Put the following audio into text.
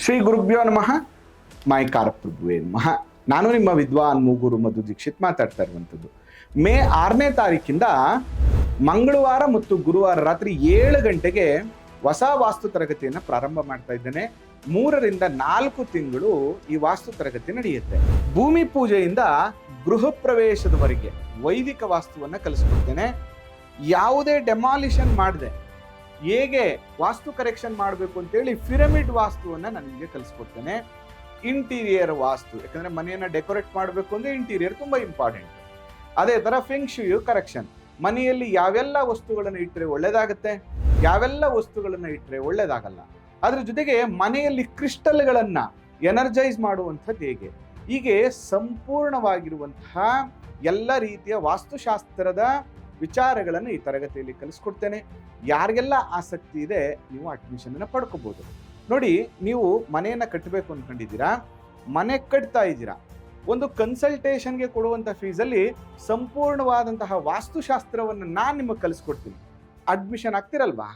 ಶ್ರೀ ಗುರುಭ್ಯೋ ನಮಃ. ಮಾಯಕಾರ ಪ್ರಭುವೇ ನಮಃ. ನಾನು ನಿಮ್ಮ ವಿದ್ವಾನ್ ಮೂಗೂರು ಮಧು ದೀಕ್ಷಿತ್ ಮಾತಾಡ್ತಾ ಇರುವಂಥದ್ದು. ಮೇ 6ನೇ ತಾರೀಕಿಂದ ಮಂಗಳವಾರ ಮತ್ತು ಗುರುವಾರ ರಾತ್ರಿ 7 ಗಂಟೆಗೆ ಹೊಸ ವಾಸ್ತು ತರಗತಿಯನ್ನು ಪ್ರಾರಂಭ ಮಾಡ್ತಾ ಇದ್ದೇನೆ. 3ರಿಂದ 4 ತಿಂಗಳು ಈ ವಾಸ್ತು ತರಗತಿ ನಡೆಯುತ್ತೆ. ಭೂಮಿ ಪೂಜೆಯಿಂದ ಗೃಹ ಪ್ರವೇಶದವರೆಗೆ ವೈದಿಕ ವಾಸ್ತುವನ್ನು ಕಲಿಸ್ಕೊಡ್ತೇನೆ. ಯಾವುದೇ ಡೆಮಾಲಿಷನ್ ಮಾಡದೆ ಹೇಗೆ ವಾಸ್ತು ಕರೆಕ್ಷನ್ ಮಾಡಬೇಕು ಅಂತೇಳಿ ಪಿರಮಿಡ್ ವಾಸ್ತುವನ್ನು ನಾನು ನಿಮಗೆ ಕಲಿಸ್ಕೊಡ್ತೇನೆ. ಇಂಟೀರಿಯರ್ ವಾಸ್ತು, ಯಾಕಂದ್ರೆ ಮನೆಯನ್ನ ಡೆಕೋರೇಟ್ ಮಾಡಬೇಕು ಅಂದ್ರೆ ಇಂಟೀರಿಯರ್ ತುಂಬಾ ಇಂಪಾರ್ಟೆಂಟ್. ಅದೇ ತರ ಫೆಂಗ್ ಶೂಯು ಕರೆಕ್ಷನ್, ಮನೆಯಲ್ಲಿ ಯಾವೆಲ್ಲ ವಸ್ತುಗಳನ್ನು ಇಟ್ಟರೆ ಒಳ್ಳೇದಾಗುತ್ತೆ, ಯಾವೆಲ್ಲ ವಸ್ತುಗಳನ್ನು ಇಟ್ಟರೆ ಒಳ್ಳೇದಾಗಲ್ಲ, ಅದ್ರ ಜೊತೆಗೆ ಮನೆಯಲ್ಲಿ ಕ್ರಿಸ್ಟಲ್ಗಳನ್ನ ಎನರ್ಜೈಸ್ ಮಾಡುವಂಥದ್ದು ಹೇಗೆ, ಹೀಗೆ ಸಂಪೂರ್ಣವಾಗಿರುವಂತಹ ಎಲ್ಲ ರೀತಿಯ ವಾಸ್ತುಶಾಸ್ತ್ರದ ವಿಚಾರಗಳನ್ನು ಈ ತರಗತಿಯಲ್ಲಿ ಕಲಿಸ್ಕೊಡ್ತೇನೆ. ಯಾರಿಗೆಲ್ಲ ಆಸಕ್ತಿ ಇದೆ ನೀವು ಅಡ್ಮಿಷನ್ ಅನ್ನು ಪಡ್ಕೋಬಹುದು. ನೋಡಿ, ನೀವು ಮನೆಯನ್ನ ಕಟ್ಟಬೇಕು ಅನ್ಕೊಂಡಿದ್ದೀರಾ, ಮನೆ ಕಟ್ತಾ ಇದ್ದೀರಾ, ಒಂದು ಕನ್ಸಲ್ಟೇಷನ್ಗೆ ಕೊಡುವಂಥ ಫೀಸಲ್ಲಿ ಸಂಪೂರ್ಣವಾದಂತಹ ವಾಸ್ತುಶಾಸ್ತ್ರವನ್ನು ನಾನು ನಿಮಗೆ ಕಲಿಸ್ಕೊಡ್ತೀನಿ. ಅಡ್ಮಿಷನ್ ಆಗ್ತಿರಲ್ವಾ?